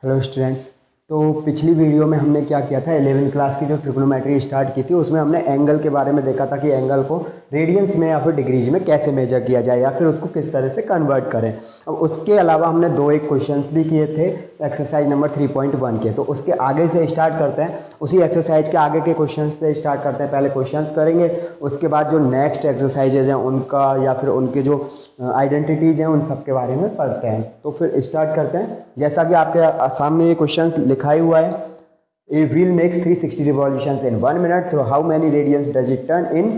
Hello students. तो पिछली video में हमने क्या किया था, 11वीं क्लास की जो ट्रिग्नोमेट्री स्टार्ट की थी उसमें हमने एंगल के बारे में देखा था कि एंगल को रेडियंस में या फिर डिग्रीज में कैसे मेजर किया जाए या फिर उसको किस तरह से कन्वर्ट करें। अब उसके अलावा हमने दो एक क्वेश्चंस भी किए थे एक्सरसाइज नंबर 3.1 के। तो उसके आगे से स्टार्ट करते हैं, उसी एक्सरसाइज के आगे के क्वेश्चन से स्टार्ट करते हैं। पहले क्वेश्चंस करेंगे, उसके बाद जो नेक्स्ट एक्सरसाइजेज हैं उनका या फिर उनके जो आइडेंटिटीज हैं उन सब के बारे में पढ़ते हैं। तो फिर स्टार्ट करते हैं। जैसा कि आपके सामने ये क्वेश्चन लिखा ही हुआ है, a wheel makes 360 revolutions in 1 minute, through how many radians does it turn in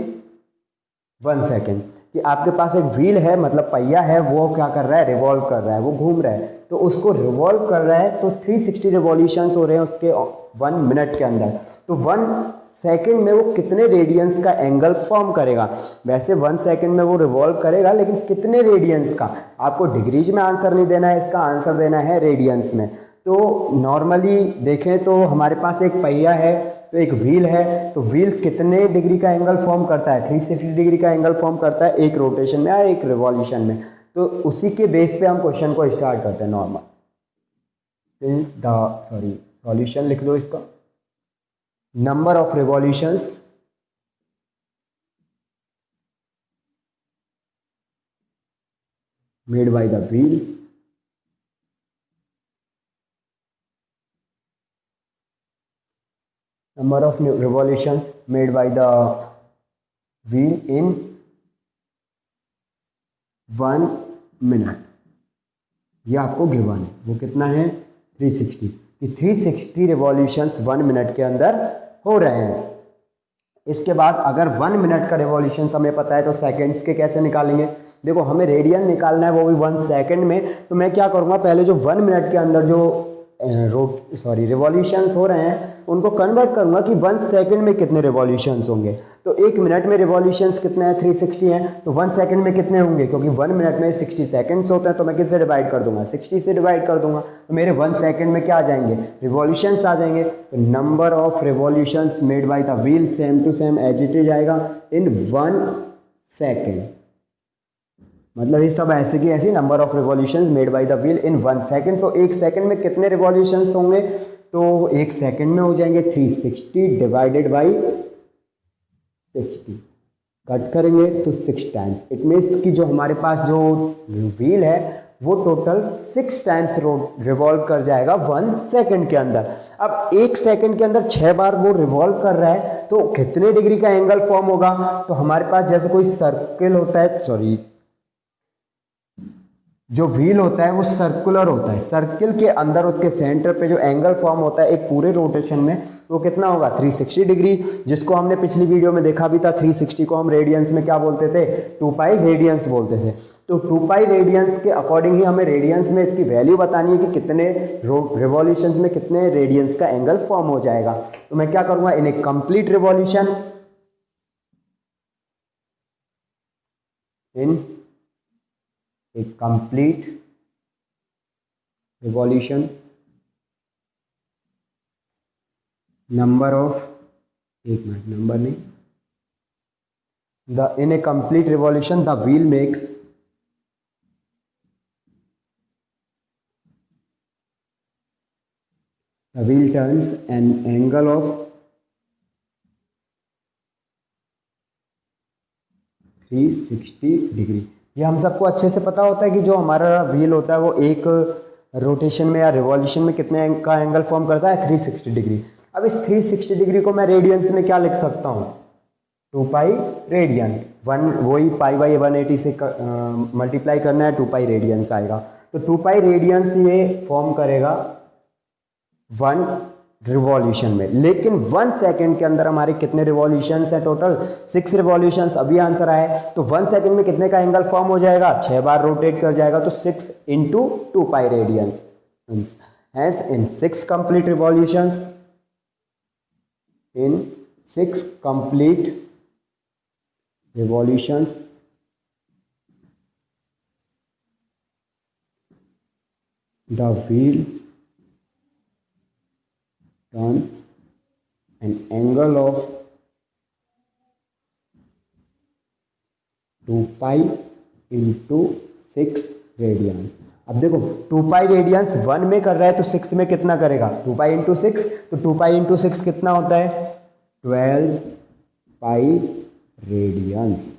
1 second. कि आपके पास एक व्हील है, मतलब पहिया है, वो क्या कर रहा है, रिवॉल्व कर रहा है, वो घूम रहा है। तो उसको रिवॉल्व कर रहा है तो 360 रिवॉल्यूशंस हो रहे हैं उसके 1 मिनट के अंदर। तो 1 सेकेंड में वो कितने रेडियंस का एंगल फॉर्म करेगा। वैसे 1 सेकेंड में वो रिवॉल्व करेगा, लेकिन कितने रेडियंस का, आपको डिग्रीज में आंसर नहीं देना है, इसका आंसर देना है रेडियंस में। तो नॉर्मली देखें तो हमारे पास एक पहिया है, तो एक व्हील है, तो व्हील कितने डिग्री का एंगल फॉर्म करता है, 360 डिग्री का एंगल फॉर्म करता है एक रोटेशन में या एक रिवॉल्यूशन में। तो उसी के बेस पे हम क्वेश्चन को स्टार्ट करते हैं। नॉर्मल सिंस द सॉल्यूशन लिख दो इसका। Number of revolutions made by the wheel number of revolutions made by the wheel in 1 minute। ये आपको गिवन है, वो कितना है 360। कि 360 रिवॉल्यूशंस 1 मिनट के अंदर हो रहे हैं। इसके बाद अगर 1 मिनट का रिवॉल्यूशन हमें पता है तो सेकंड्स के कैसे निकालेंगे। देखो हमें रेडियन निकालना है, वो भी 1 सेकंड में। तो मैं क्या करूँगा, पहले जो 1 मिनट के अंदर जो रिवॉल्यूशंस हो रहे हैं उनको कन्वर्ट करूंगा कि 1 सेकंड में कितने रिवॉल्यूशंस होंगे। तो 1 मिनट में रिवॉल्यूशंस कितने हैं, 360 हैं। तो 1 सेकंड में कितने होंगे, क्योंकि 1 मिनट में 60 सेकंड्स होते हैं, तो मैं किससे डिवाइड कर दूंगा, 60 से डिवाइड कर दूंगा। तो मेरे 1 सेकंड में क्या आ जाएंगे, रिवॉल्यूशंस आ जाएंगे। तो number of revolutions made by the wheel same to same as it is आएगा इन 1 सेकेंड। मतलब ये सब ऐसे की ऐसी number of revolutions made by the wheel in 1 second. तो 1 सेकेंड में कितने रिवॉल्यूशंस होंगे, तो 1 सेकेंड में हो जाएंगे 360 डिवाइडेड बाई 60। कट करेंगे तो 6 टाइम्स। इट मीन्स कि जो हमारे पास जो व्हील है वो टोटल 6 टाइम्स रिवॉल्व कर जाएगा 1 सेकेंड के अंदर। अब 1 सेकेंड के अंदर 6 बार वो रिवॉल्व कर रहा है, तो कितने डिग्री का एंगल फॉर्म होगा। तो हमारे पास जैसे कोई सर्किल होता है, जो व्हील होता है वो सर्कुलर होता है। सर्किल के अंदर उसके सेंटर पे जो एंगल फॉर्म होता है एक पूरे रोटेशन में, वो कितना होगा 360 डिग्री, जिसको हमने पिछली वीडियो में देखा भी था। 360 को हम रेडियंस में क्या बोलते थे, 2 पाई रेडियंस बोलते थे। तो 2 पाई रेडियंस के अकॉर्डिंग ही हमें रेडियंस में इसकी वैल्यू बतानी है कि कितने रिवॉल्यूशंस में कितने रेडियंस का एंगल फॉर्म हो जाएगा। तो मैं क्या करूंगा, in a complete revolution, in a complete revolution, number of, एक मिनट, नंबर नहीं, the in a complete revolution the wheel makes the wheel turns an angle of 360 degree. ये हम सबको अच्छे से पता होता है कि जो हमारा व्हील होता है वो एक रोटेशन में या रिवॉल्यूशन में कितने का एंगल फॉर्म करता है, 360 डिग्री। अब इस 360 डिग्री को मैं रेडियंस में क्या लिख सकता हूँ, 2 पाई रेडियन। वही पाई बाई 180 से मल्टीप्लाई करना है, 2 पाई रेडियंस आएगा। तो 2 पाई रेडियंस ये फॉर्म करेगा 1 रिवॉल्यूशन में। लेकिन 1 सेकेंड के अंदर हमारे कितने रिवॉल्यूशंस है, टोटल 6 रिवॉल्यूशंस। अभी आंसर आया है। तो 1 सेकेंड में कितने का एंगल फॉर्म हो जाएगा, 6 बार रोटेट कर जाएगा, तो 6 into 2 pi radiance. Hence in 6 complete revolutions, in 6 complete revolutions, the wheel turns an angle of 2 pi into 6 radiance. अब देखो 2 पाई रेडियंस 1 में कर रहा है तो 6 में कितना करेगा, 2 पाई इंटू 6, तो 2 पाई इंटू 6 कितना होता है 12 पाई रेडियंस।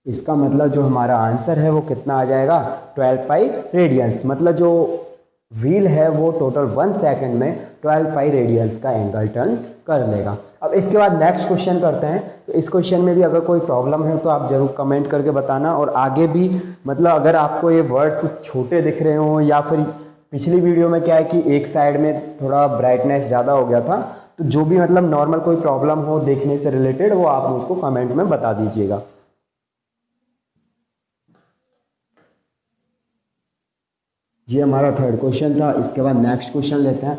इसका मतलब जो हमारा आंसर है वो कितना आ जाएगा 12 पाई रेडियंस। मतलब जो व्हील है वो टोटल 1 सेकंड में 12 पाई रेडियंस का एंगल टर्न कर लेगा। अब इसके बाद नेक्स्ट क्वेश्चन करते हैं। तो इस क्वेश्चन में भी अगर कोई प्रॉब्लम है तो आप जरूर कमेंट करके बताना, और आगे भी मतलब अगर आपको ये वर्ड्स छोटे दिख रहे हो या फिर पिछली वीडियो में क्या है कि एक साइड में थोड़ा ब्राइटनेस ज़्यादा हो गया था, तो जो भी मतलब नॉर्मल कोई प्रॉब्लम हो देखने से रिलेटेड वो आप मुझको कमेंट में बता दीजिएगा। ये हमारा थर्ड क्वेश्चन था। इसके बाद नेक्स्ट क्वेश्चन लेते हैं।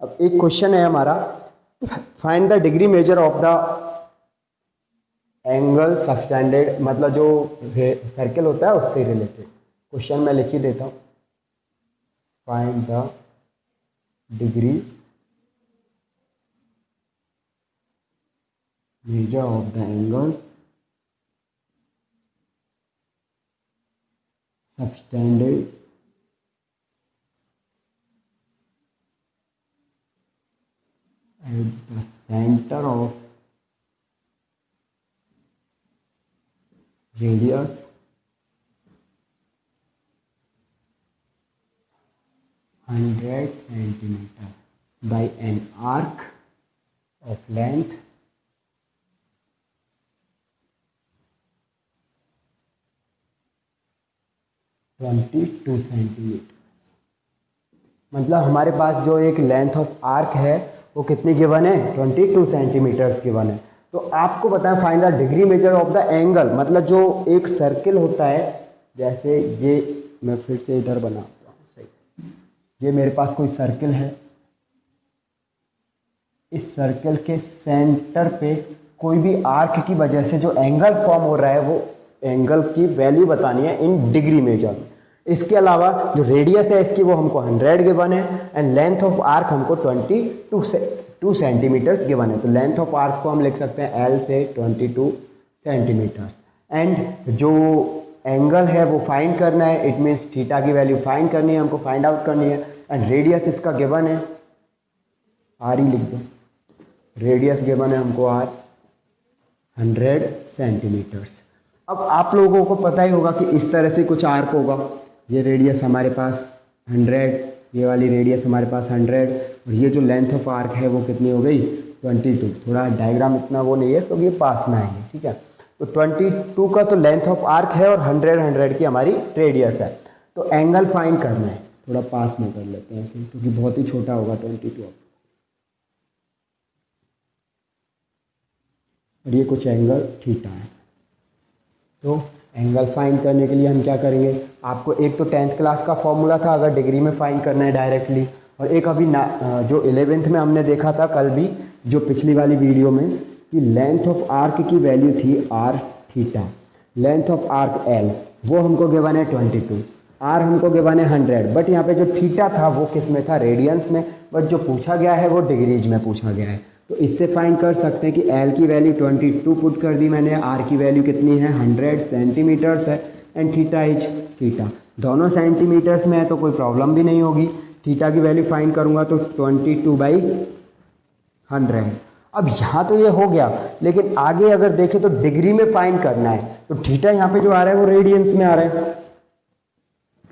अब एक क्वेश्चन है हमारा, find the degree measure of the angle subtended, मतलब जो सर्कल होता है उससे रिलेटेड क्वेश्चन मैं लिख ही देता हूं। Find the degree measure of the angle subtended at the center of radius (100 centimeter) by an arc of length 22 centimetre. मतलब हमारे पास जो एक लेंथ ऑफ आर्क है वो कितनी गिवन है 22 सेंटीमीटर्स गिवन है। तो आपको बताएं find the degree measure of the angle, मतलब जो एक सर्किल होता है, जैसे ये मैं फिर से इधर बनाता हूँ सही, ये मेरे पास कोई सर्किल है, इस सर्किल के सेंटर पे कोई भी आर्क की वजह से जो एंगल फॉर्म हो रहा है वो एंगल की वैल्यू बतानी है इन डिग्री मेजर में। इसके अलावा जो रेडियस है इसकी वो हमको 100 गिवन है एंड लेंथ ऑफ आर्क हमको 22 सेंटीमीटर्स गिवन है। तो लेंथ ऑफ आर्क को हम लिख सकते हैं L से 22 सेंटीमीटर्स। एंड जो एंगल है वो फाइंड करना है, इट मीन्स थीटा की वैल्यू फाइंड करनी है, हमको फाइंड आउट करनी है। एंड रेडियस इसका गिवन है, R ही लिख दो, रेडियस गिवन है हमको R 100 सेंटीमीटर्स। अब आप लोगों को पता ही होगा कि इस तरह से कुछ आर्क होगा, ये रेडियस हमारे पास 100, ये वाली रेडियस हमारे पास 100, और ये जो लेंथ ऑफ आर्क है वो कितनी हो गई 22। थोड़ा डायग्राम इतना वो नहीं है तो ये पास में आएंगे, ठीक है। तो 22 का तो लेंथ ऑफ आर्क है और 100 की हमारी रेडियस है। तो एंगल फाइंड करना है, थोड़ा पास में कर लेते हैं ऐसे क्योंकि बहुत ही छोटा होगा 22, और ये कुछ एंगल थीटा है। तो एंगल फाइंड करने के लिए हम क्या करेंगे, आपको एक तो 10th क्लास का फॉर्मूला था अगर डिग्री में फाइंड करना है डायरेक्टली, और एक अभी जो 11th में हमने देखा था कल भी जो पिछली वाली वीडियो में कि लेंथ ऑफ आर्क की वैल्यू थी r theta, length of arc l वो हमको गिवन है 22, r हमको गिवन है 100, बट यहाँ पे जो थीटा था वो किस में था रेडियंस में, बट जो पूछा गया है वो डिग्रीज में पूछा गया है। तो इससे फाइंड कर सकते हैं कि L की वैल्यू 22 पुट कर दी मैंने, R की वैल्यू कितनी है 100 सेंटीमीटर्स है, एंड थीटा इज थीटा, दोनों सेंटीमीटर्स में है तो कोई प्रॉब्लम भी नहीं होगी। थीटा की वैल्यू फाइंड करूंगा तो 22/100। अब यहाँ तो ये हो गया, लेकिन आगे अगर देखें तो डिग्री में फाइंड करना है, तो थीटा यहाँ पे जो आ रहा है वो रेडियंस में आ रहा है।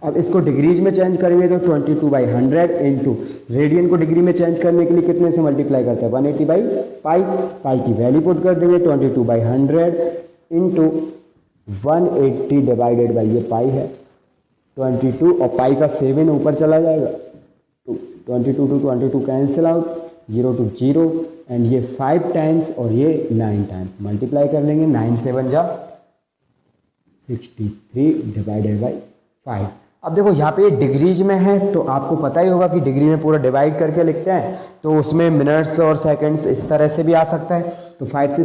अब इसको डिग्रीज में चेंज करेंगे तो 22/100 इंटू रेडियन को डिग्री में चेंज करने के लिए कितने से मल्टीप्लाई करते हैं 180/पाई, पाई की वैल्यू पुट कर देंगे 22/100 इंटू 180 डिवाइडेड बाई ये पाई है 22, और पाई का 7 ऊपर चला जाएगा, तो 22 to 22 cancel out, 0 to 0, and ये 5 टाइम्स और ये 9 टाइम्स मल्टीप्लाई कर लेंगे, 9 7 जा 63 डिवाइडेड बाई 5। अब देखो यहाँ पे डिग्रीज में है तो आपको पता ही होगा कि डिग्री में पूरा डिवाइड करके लिखते हैं, तो उसमें मिनट्स और सेकंड्स इस तरह से भी आ सकता है। तो 5 से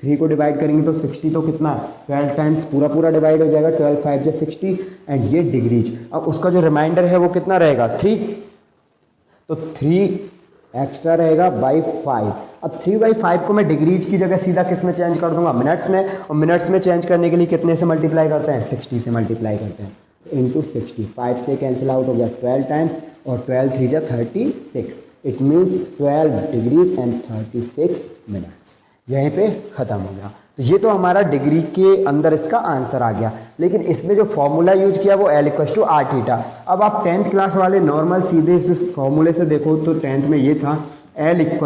3 को डिवाइड करेंगे तो 60 तो कितना 12 टाइम्स पूरा पूरा डिवाइड हो जाएगा, 12 5 जा 60 एंड ये डिग्रीज। अब उसका जो रिमाइंडर है वो कितना रहेगा 3, तो 3 एक्स्ट्रा रहेगा बाई 5। अब 3/5 को मैं डिग्रीज की जगह सीधा किस में चेंज कर दूंगा, मिनट्स में, और मिनट्स में चेंज करने के लिए कितने से मल्टीप्लाई करते हैं 60 से मल्टीप्लाई करते हैं, इंटू 60, 5 से कैंसिल आउट हो गया 12 टाइम्स और 12 3 जा 36, it means 12 degrees and 36 minutes. यहीं पे ख़त्म हो गया। तो ये तो हमारा डिग्री के अंदर इसका आंसर आ गया। लेकिन इसमें जो फॉर्मूला यूज किया वो L = r थीटा। अब आप 10th क्लास वाले नॉर्मल सीधे इस फॉर्मूले से देखो तो 10th में ये था L =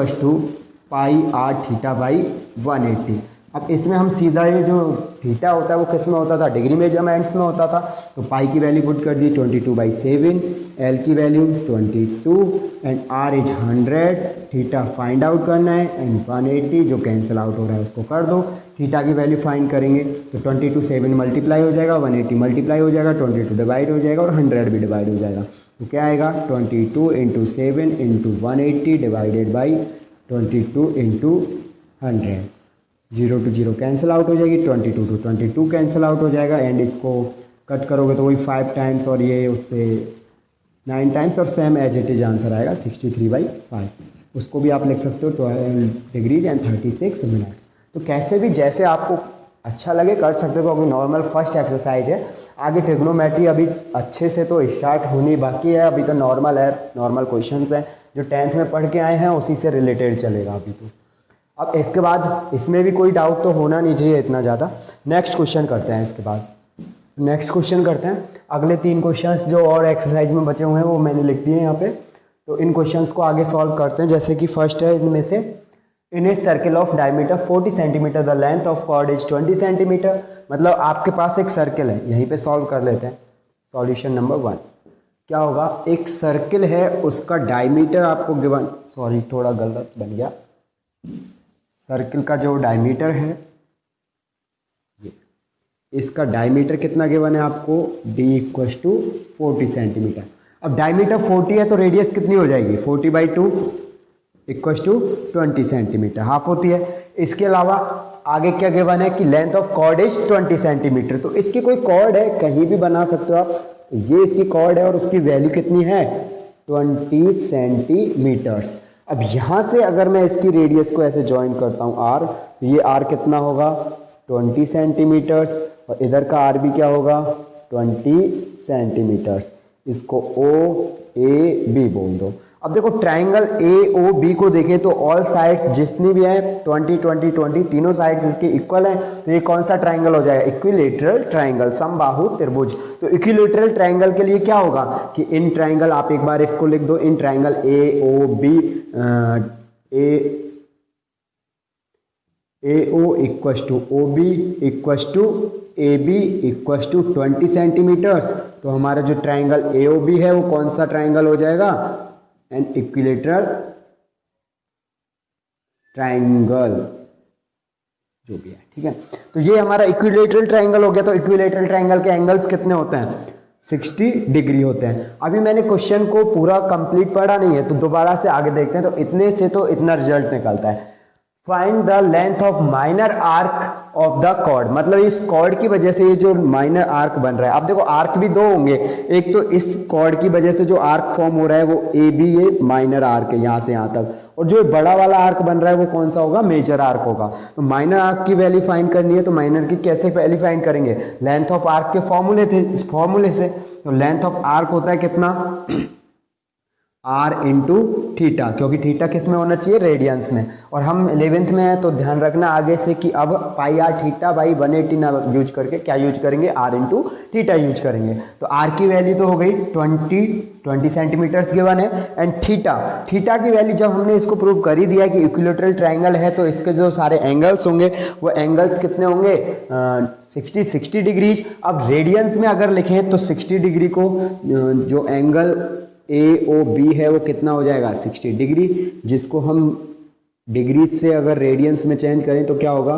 πr थीटा बाई 180। अब इसमें हम सीधा ये जो थीटा होता है वो किस में होता था, डिग्री मेजरमेंट्स में होता था। तो पाई की वैल्यू पुट कर दी 22/7, एल की value 22 and R is 100, theta find out करना है एंड 180 जो कैंसिल आउट हो रहा है उसको कर दो। थीटा की वैल्यू फाइंड करेंगे तो 22 7 मल्टीप्लाई हो जाएगा, 180 मल्टीप्लाई हो जाएगा, 22 डिवाइड हो जाएगा और 100 भी डिवाइड हो जाएगा। तो क्या आएगा 22 × 7 × 180 divided by 22 × 100। 0 to 0 cancel out हो जाएगी, 22 to 22 कैंसिल आउट हो जाएगा एंड इसको कट करोगे तो वही 5 टाइम्स और ये उससे 9 टाइम्स और same as it is answer आएगा 63/5। उसको भी आप लिख सकते हो 12 डिग्रीज एंड 36 मिनट्स। तो कैसे भी जैसे आपको अच्छा लगे कर सकते हो, क्योंकि नॉर्मल फर्स्ट एक्सरसाइज है। आगे ट्रिग्नोमेट्री अभी अच्छे से तो स्टार्ट होनी बाकी है, अभी तो नॉर्मल है, नॉर्मल क्वेश्चंस हैं जो 10th में पढ़ के आए हैं उसी से रिलेटेड चलेगा अभी तो। अब इसके बाद इसमें भी कोई डाउट तो होना नहीं चाहिए इतना ज़्यादा। नेक्स्ट क्वेश्चन करते हैं, इसके बाद नेक्स्ट क्वेश्चन करते हैं। अगले 3 क्वेश्चंस जो और एक्सरसाइज में बचे हुए हैं वो मैंने लिख दिए हैं यहाँ पे, तो इन क्वेश्चंस को आगे सॉल्व करते हैं। जैसे कि फर्स्ट है इनमें से, in a circle of diameter 40 centimetre the length of chord is 20 centimetre. मतलब आपके पास एक सर्किल है, यहीं पे सॉल्व कर लेते हैं। सॉल्यूशन नंबर 1 क्या होगा, एक सर्किल है उसका डायमीटर आपको गिवन, सॉरी थोड़ा गलत बन गया, सर्किल का जो डायमीटर है ये, इसका डायमीटर कितना गिवन है आपको, d = 40 सेंटीमीटर। अब डायमीटर 40 है तो रेडियस कितनी हो जाएगी 40/2 = 20 सेंटीमीटर, हाफ होती है। इसके अलावा आगे क्या गिवन है कि length of chord is 20 centimetre. तो इसकी कोई कॉर्ड है, कहीं भी बना सकते हो आप, ये इसकी कॉर्ड है और उसकी वैल्यू कितनी है 20 सेंटीमीटर्स। अब यहाँ से अगर मैं इसकी रेडियस को ऐसे ज्वाइन करता हूँ r, तो ये r कितना होगा 20 सेंटीमीटर्स और इधर का r भी क्या होगा 20 सेंटीमीटर्स। इसको OAB बोल दो। अब देखो ट्राइंगल AOB को देखें तो ऑल साइड्स जितनी भी हैं 20 20 20 तीनों साइड्स इसके इक्वल हैं। तो ये कौन सा ट्राइंगल हो जाएगा, इक्विलेटरल ट्राइंगल, समबाहु त्रिभुज। तो इक्विलेटरल ट्राइंगल के लिए क्या होगा कि इन ट्राइंगल, आप एक बार इसको लिख दो, in triangle AOB AO = OB = AB = 20 centimetres. तो हमारा जो ट्राइंगल AOB है वो कौन सा ट्राइंगल हो जाएगा, एन इक्विलेटरल ट्राइंगल जो भी है, ठीक है। तो ये हमारा इक्विलेटरल ट्राइंगल हो गया। तो इक्विलेटरल ट्राइंगल के एंगल्स कितने होते हैं 60 डिग्री होते हैं। अभी मैंने क्वेश्चन को पूरा कंप्लीट पढ़ा नहीं है तो दोबारा से आगे देखते हैं। तो इतने से तो इतना रिजल्ट निकलता है, find the length of minor arc of the chord. मतलब इस कॉर्ड की वजह से ये जो माइनर आर्क बन रहा है, अब देखो आर्क भी 2 होंगे, एक तो इस कॉर्ड की वजह से जो आर्क फॉर्म हो रहा है वो AB ये माइनर आर्क है यहाँ से यहाँ तक, और जो बड़ा वाला आर्क बन रहा है वो कौन सा होगा, मेजर आर्क होगा। तो माइनर आर्क की वैल्यू फाइंड करनी है तो माइनर की कैसे वैल्यू फाइंड करेंगे, लेंथ ऑफ आर्क के फॉर्मूले से। तो लेंथ ऑफ आर्क होता है कितना r × थीटा, क्योंकि थीटा किस में होना चाहिए, रेडियंस में। और हम 11th में हैं तो ध्यान रखना आगे से कि अब πr थीटा बाई 180 ना यूज करके क्या यूज करेंगे, r × थीटा यूज करेंगे। तो r की वैल्यू तो हो गई 20 सेंटीमीटर्स गिवन है। एंड थीटा की वैल्यू जब हमने इसको प्रूव कर ही दिया कि इक्विलेटरल ट्राइंगल है तो इसके जो सारे एंगल्स होंगे वो एंगल्स कितने होंगे 60 डिग्रीज। अब रेडियंस में अगर लिखें तो 60 डिग्री को जो एंगल AOB है वो कितना हो जाएगा 60 डिग्री, जिसको हम डिग्री से अगर रेडियंस में चेंज करें तो क्या होगा,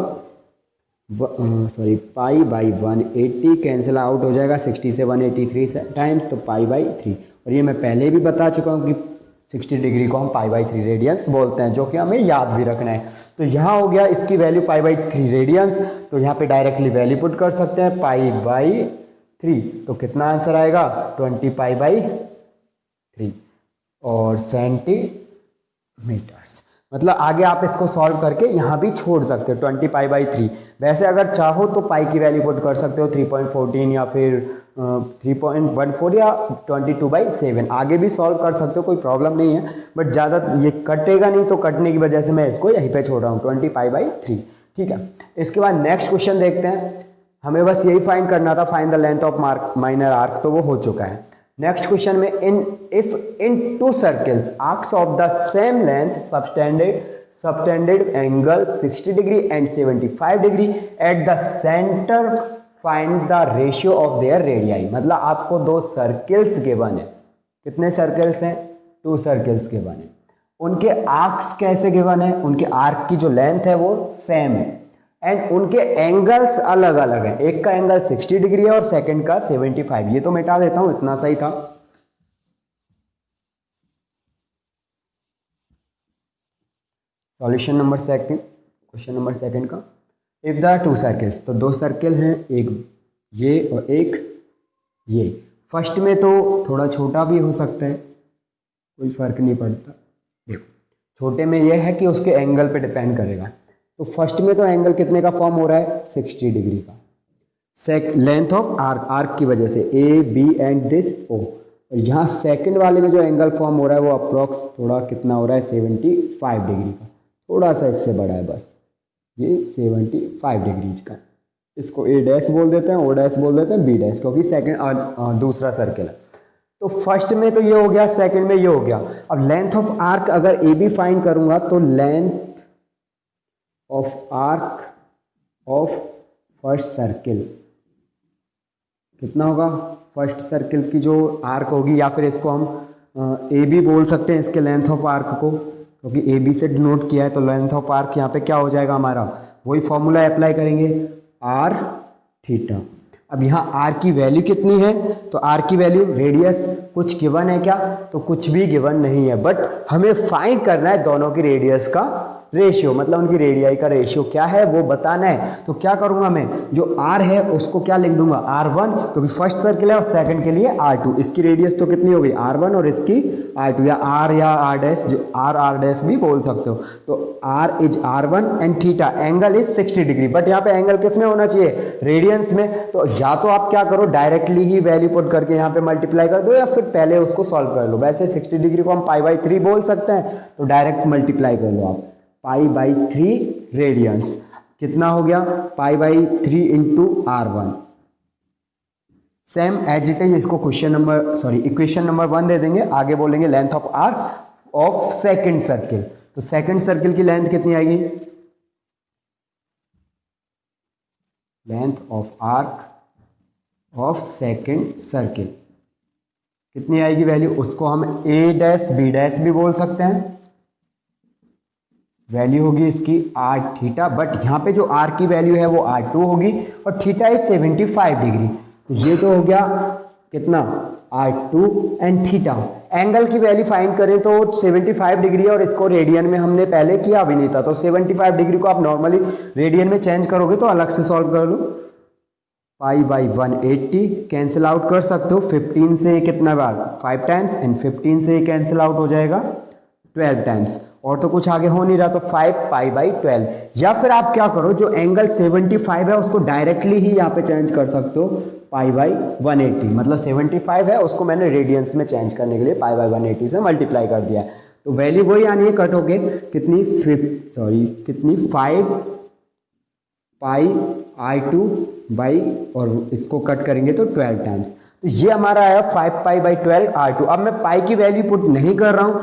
सॉरी π/180 कैंसिल आउट हो जाएगा, 60 से 183 टाइम्स तो π/3। और ये मैं पहले भी बता चुका हूँ कि 60 डिग्री को हम π/3 रेडियंस बोलते हैं, जो कि हमें याद भी रखना है। तो यहाँ हो गया इसकी वैल्यू π/3 रेडियंस, तो यहाँ पे डायरेक्टली वैल्यू पुट कर सकते हैं π/3, तो कितना आंसर आएगा 20 π/3 और सेंटीमीटर्स। मतलब आगे आप इसको सॉल्व करके यहाँ भी छोड़ सकते हो 20 π/3। वैसे अगर चाहो तो पाई की वैल्यू पुट कर सकते हो 3.14 या फिर 3.14 या 22/7, आगे भी सॉल्व कर सकते हो, कोई प्रॉब्लम नहीं है। बट ज़्यादा ये कटेगा नहीं, तो कटने की वजह से मैं इसको यहीं पे छोड़ रहा हूँ 20 π/3। ठीक है, इसके बाद नेक्स्ट क्वेश्चन देखते हैं। हमें बस यही फाइंड करना था, find the length of minor arc, तो वो हो चुका है। नेक्स्ट क्वेश्चन में if in to circles arcs of the same length subtended angle 60 degree and 75 degree at the centre, find the ratio of their radii. मतलब आपको दो circles given है, कितने सर्कल्स हैं, 2 सर्कल्स गिवन है, उनके आर्क्स कैसे गिवन है, उनके आर्क की जो लेंथ है वो सेम है एंड उनके एंगल्स अलग अलग हैं, एक का एंगल 60 डिग्री है और सेकंड का 75। ये तो मिटा देता हूं, इतना सही था। Solution number second, question number second का, इफ द 2 सर्कल्स, तो 2 सर्कल हैं, एक ये और एक ये। फर्स्ट में तो थोड़ा छोटा भी हो सकता है, कोई फर्क नहीं पड़ता। देखो छोटे में ये है कि उसके एंगल पे डिपेंड करेगा। तो फर्स्ट में तो एंगल कितने का फॉर्म हो रहा है, 60 डिग्री का। लेंथ ऑफ आर्क की वजह से ए बी एंड दिस ओ। और यहाँ सेकंड वाले में जो एंगल फॉर्म हो रहा है वो अप्रोक्स थोड़ा कितना हो रहा है, 75 डिग्री का, थोड़ा सा इससे बड़ा है बस, ये 75 डिग्री का। इसको ए डैश बोल देते हैं, ओ डैश बोल देते हैं, बी डैश, क्योंकि सेकंड दूसरा सर्कल है। तो फर्स्ट में तो ये हो गया, सेकंड में ये हो गया। अब लेंथ ऑफ आर्क अगर ए बी फाइंड करूंगा तो length of arc of first circle कितना होगा, फर्स्ट सर्किल की जो आर्क होगी, या फिर इसको हम ए बी बोल सकते हैं इसके लेंथ ऑफ आर्क को, क्योंकि ए बी से डिनोट किया है। तो लेंथ ऑफ आर्क यहाँ पे क्या हो जाएगा हमारा, वही फॉर्मूला अप्लाई करेंगे, आर थीटा। अब यहाँ आर की वैल्यू कितनी है, तो आर की वैल्यू, रेडियस कुछ गिवन है क्या, तो कुछ भी गिवन नहीं है, बट हमें फाइंड करना है दोनों की रेडियस का रेशियो, मतलब उनकी रेडियाई का रेशियो क्या है वो बताना है। तो क्या करूंगा मैं, जो r है उसको क्या लिख दूंगा, r1, क्योंकि फर्स्ट सर्किल है, और सेकंड के लिए r2। इसकी रेडियस तो कितनी हो गई, r1, और इसकी r2, या r या r डैश, जो r डैश भी बोल सकते हो। तो r is r1 and theta angle is 60 degree. But यहाँ पे एंगल किस में होना चाहिए, रेडियंस में। तो या तो आप क्या करो, डायरेक्टली ही वैल्यू पुट करके यहाँ पे मल्टीप्लाई कर दो, या फिर पहले उसको सॉल्व कर लो। वैसे 60 डिग्री को हम π/3 बोल सकते हैं, तो डायरेक्ट मल्टीप्लाई कर लो आप, π/3 रेडियंस कितना हो गया, π/3 into r1। Same as it is इसको इक्वेशन नंबर 1 दे देंगे। आगे बोलेंगे length of arc of second circle. तो सेकंड सर्किल की लेंथ कितनी आएगी, length of arc of second circle कितनी आएगी वैल्यू, उसको हम ए डैश बी डैश भी बोल सकते हैं। वैल्यू होगी इसकी r थीटा, बट यहाँ पे जो r की वैल्यू है वो r2 होगी, और थीटा इज 75 डिग्री। तो ये तो हो गया कितना, r2 एंड थीटा। एंगल की वैल्यू फाइंड करें तो 75 डिग्री, और इसको रेडियन में हमने पहले किया भी नहीं था। तो 75 डिग्री को आप नॉर्मली रेडियन में चेंज करोगे तो अलग से सॉल्व कर लो। π/180 कैंसिल आउट कर सकते हो, 15 से कितना बार, 5 टाइम्स, एंड 15 से कैंसिल आउट हो जाएगा 12 टाइम्स, और तो कुछ आगे हो नहीं रहा, तो 5π/12। या फिर आप क्या करो, जो एंगल 75 है उसको डायरेक्टली ही यहाँ पे चेंज कर सकते हो, π/180। मतलब 75 है, उसको मैंने रेडियंस में चेंज करने के लिए π/180 से मल्टीप्लाई कर दिया। तो वैल्यू वही आनी है, कट होके कितनी, 5π/2 और इसको कट करेंगे तो 12 टाइम्स। तो ये हमारा आया 5π/12 r2। अब मैं पाई की वैल्यू पुट नहीं कर रहा हूं,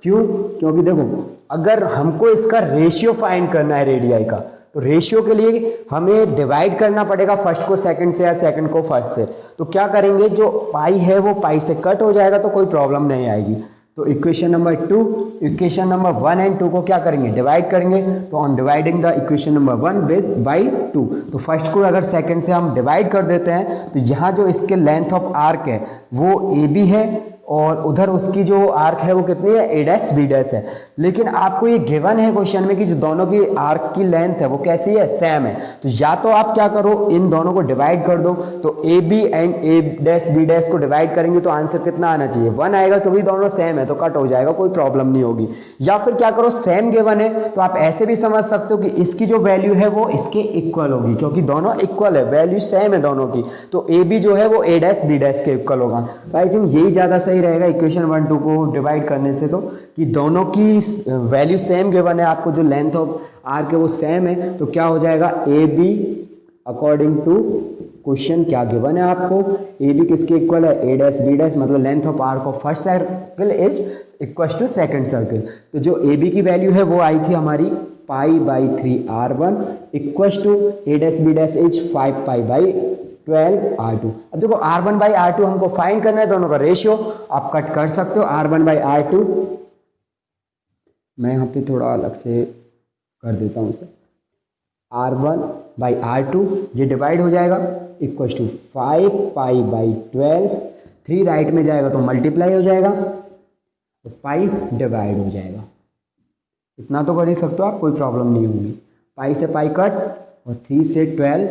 क्यों, क्योंकि देखो अगर हमको इसका रेशियो फाइंड करना है रेडियाई का, तो रेशियो के लिए हमें डिवाइड करना पड़ेगा फर्स्ट को सेकंड से या सेकंड को फर्स्ट से। तो क्या करेंगे, जो पाई है वो पाई से कट हो जाएगा, तो कोई प्रॉब्लम नहीं आएगी। तो equation number 2, equation number 1 and 2 को क्या करेंगे, डिवाइड करेंगे। तो on dividing the equation number 1 by 2, तो फर्स्ट को अगर सेकंड से हम डिवाइड कर देते हैं, तो यहाँ जो इसके लेंथ ऑफ आर्क है वो ए बी है, और उधर उसकी जो आर्क है वो कितनी है, ए डैश बी डैश है। लेकिन आपको ये गिवन है क्वेश्चन में कि जो दोनों की आर्क की लेंथ है वो कैसी है, सेम है। तो या तो आप क्या करो, इन दोनों को डिवाइड कर दो। तो A B and A dash B dash को डिवाइड करेंगे तो आंसर कितना आना चाहिए, 1 आएगा, क्योंकि दोनों सेम है तो कट हो जाएगा, कोई प्रॉब्लम नहीं होगी। या फिर क्या करो, सेम गिवन है तो आप ऐसे भी समझ सकते हो कि इसकी जो वैल्यू है वो इसके इक्वल होगी, क्योंकि दोनों इक्वल है, वैल्यू सेम है दोनों की। तो ए बी जो है वो ए डैश बी डैश के इक्वल होगा। तो आई थिंक यही ज्यादा सही रहेगा इक्वेशन 1 2 को डिवाइड करने से, तो कि दोनों की वैल्यू सेम गिवन है, आपको जो लेंथ ऑफ आर्क है वो सेम है। तो क्या हो जाएगा, A B according to question क्या गिवन है आपको, ए बी किसके इक्वल है, ए डैश बी डैश, मतलब length of arc of first circle is equal to second circle. तो जो ए बी की वैल्यू है वो आई थी हमारी π/3r1 equal to A dash B dash is 5π/12r2। अब देखो r1/r2 हमको फाइंड करना है, दोनों का रेशियो आप कट कर सकते हो। r1/r2 मैं यहाँ पे थोड़ा अलग से कर देता हूँ इसे, r1/r2 ये डिवाइड हो जाएगा इक्वल टू 5π/12, 3 राइट में जाएगा तो मल्टीप्लाई हो जाएगा, तो पाई डिवाइड हो जाएगा। इतना तो कर ही सकते हो आप, कोई प्रॉब्लम नहीं होगी। पाई से पाई कट और 3 से 12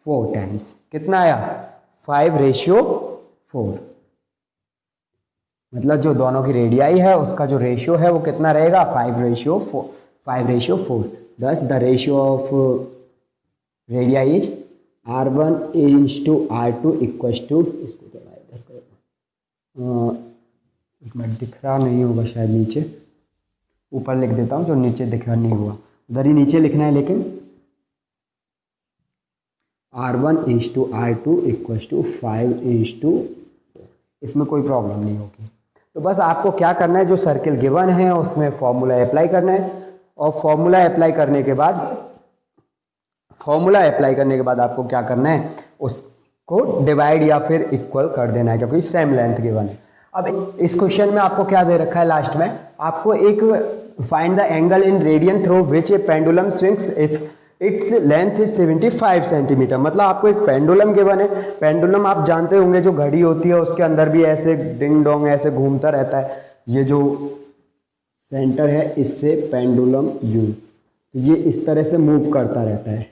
4 टाइम्स, कितना आया 5/4। मतलब जो दोनों की रेडियाई है उसका जो रेशियो है वो कितना रहेगा, 5/4। Thus the ratio of radii is r1 is to r2 equals to, इसको थोड़ा इधर करो, एक मिनट दिख रहा नहीं होगा शायद, नीचे ऊपर लिख देता हूँ, जो नीचे दिख रहा नहीं हुआ उधर ही नीचे लिखना है, लेकिन r1 is to r2 equals to 5 is to, इसमें कोई प्रॉब्लम नहीं होगी। तो बस आपको क्या करना है, जो सर्किल गिवन है उसमें फॉर्मूला अप्लाई करना है, और फॉर्मूला अप्लाई करने के बाद आपको क्या करना है, उसको डिवाइड या फिर इक्वल कर देना है, क्योंकि सेम लेंथ गिवन है। अब इस क्वेश्चन में आपको क्या दे रखा है, लास्ट में आपको एक find the angle in radian through which A pendulum swings if its length is 75 centimetre. मतलब आपको एक पेंडुलम गिवन है। पेंडुलम आप जानते होंगे, जो घड़ी होती है उसके अंदर भी ऐसे डिंग डोंग ऐसे घूमता रहता है, ये जो सेंटर है इससे पेंडुलम यू, तो ये इस तरह से मूव करता रहता है,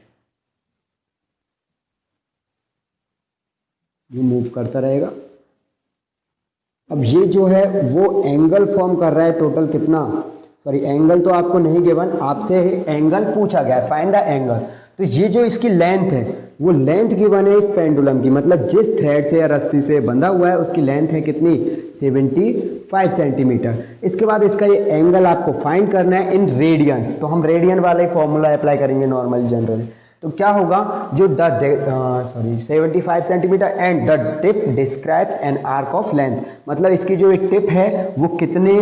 ये मूव करता रहेगा। अब ये जो है वो एंगल फॉर्म कर रहा है, टोटल कितना, सॉरी एंगल तो आपको नहीं गिवन, आपसे एंगल पूछा गया है, फाइंड द एंगल। तो ये जो इसकी लेंथ है वो लेंथ गिवन है इस पेंडुलम की, मतलब जिस थ्रेड से या रस्सी से बंधा हुआ है उसकी लेंथ है कितनी, 75 सेंटीमीटर। इसके बाद इसका ये एंगल आपको फाइंड करना है इन रेडियंस। तो हम रेडियन वाला ही फॉर्मूला अप्लाई करेंगे नॉर्मल जनरल। तो क्या होगा, जो 75 centimetre and the tip describes an arc of length, मतलब इसकी जो एक टिप है वो कितने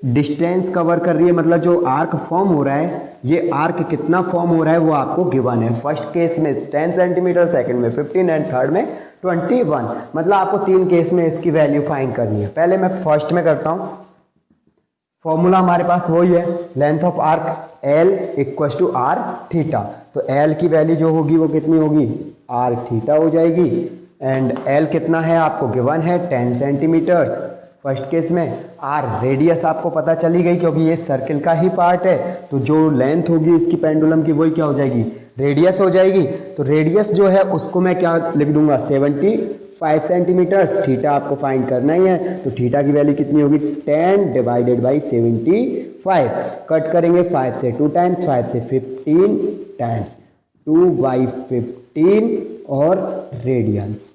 डिस्टेंस कवर कर रही है, मतलब जो आर्क फॉर्म हो रहा है, ये आर्क कितना फॉर्म हो रहा है वो आपको गिवन है। फर्स्ट केस में 10 सेंटीमीटर, सेकंड में 15 एंड थर्ड में 21। मतलब आपको 3 केस में इसकी वैल्यू फाइंड करनी है। पहले मैं फर्स्ट में करता हूँ। फॉर्मूला हमारे पास वही है, length of arc L equal to R theta. तो L की वैल्यू जो होगी वो कितनी होगी, आर थीटा हो जाएगी। एंड L कितना है आपको गिवन है 10 सेंटीमीटर्स फर्स्ट केस में। आर रेडियस आपको पता चली गई, क्योंकि ये सर्किल का ही पार्ट है, तो जो लेंथ होगी इसकी पेंडुलम की वही क्या हो जाएगी, रेडियस हो जाएगी। तो रेडियस जो है उसको मैं क्या लिख दूंगा, 75 सेंटीमीटर्स। थीटा आपको फाइंड करना ही है, तो थीटा की वैल्यू कितनी होगी, 10 डिवाइडेड बाई 75। कट करेंगे 5 से 2 टाइम्स, 5 से 15 टाइम्स, 2/15 और रेडियंस,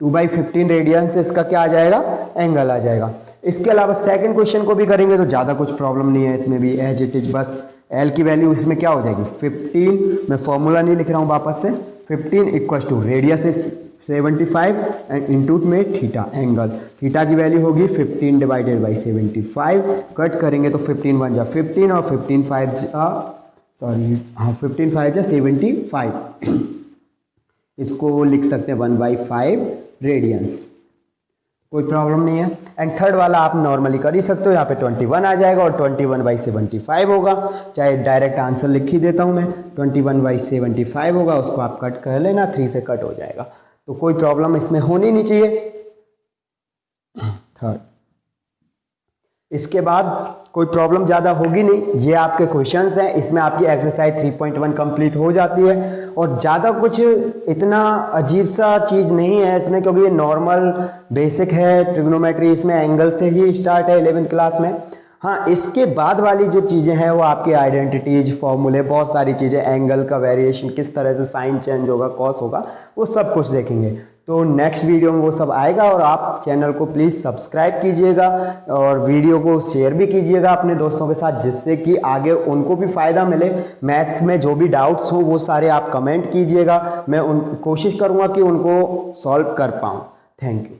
2/15 रेडियंस से इसका क्या आ जाएगा, एंगल आ जाएगा। इसके अलावा सेकंड क्वेश्चन को भी करेंगे तो ज़्यादा कुछ प्रॉब्लम नहीं है, इसमें भी एज इट इज, बस L की वैल्यू इसमें क्या हो जाएगी 15। मैं फॉर्मूला नहीं लिख रहा हूँ वापस से, 15 equal to radius is 75 and into में थीटा एंगल। थीटा की वैल्यू होगी 15 डिवाइडेड बाई 75। कट करेंगे तो 15 1 जा 15 और 15 5 जा, सॉरी हाँ 15 5 जा 75। इसको लिख सकते हैं 1/5 रेडियंस, कोई प्रॉब्लम नहीं है। एंड थर्ड वाला आप नॉर्मली कर ही सकते हो, यहाँ पे 21 आ जाएगा और 21/75 होगा। चाहे डायरेक्ट आंसर लिख ही देता हूँ मैं, 21/75 होगा, उसको आप कट कर लेना, 3 से कट हो जाएगा, तो कोई प्रॉब्लम इसमें होनी नहीं चाहिए। थर्ड। इसके बाद कोई प्रॉब्लम ज़्यादा होगी नहीं, ये आपके क्वेश्चंस हैं, इसमें आपकी एक्सरसाइज 3.1 कंप्लीट हो जाती है और ज़्यादा कुछ इतना अजीब सा चीज़ नहीं है इसमें, क्योंकि ये नॉर्मल बेसिक है ट्रिग्नोमेट्री, इसमें एंगल से ही स्टार्ट है 11th क्लास में। हाँ, इसके बाद वाली जो चीज़ें हैं वो आपकी आइडेंटिटीज, फॉर्मूले, बहुत सारी चीज़ें, एंगल का वेरिएशन, किस तरह से साइन चेंज होगा, कॉस होगा, वो सब कुछ देखेंगे। तो नेक्स्ट वीडियो में वो सब आएगा और आप चैनल को प्लीज़ सब्सक्राइब कीजिएगा और वीडियो को शेयर भी कीजिएगा अपने दोस्तों के साथ, जिससे कि आगे उनको भी फ़ायदा मिले। मैथ्स में जो भी डाउट्स हो वो सारे आप कमेंट कीजिएगा, मैं कोशिश करूँगा कि उनको सॉल्व कर पाऊँ। Thank you.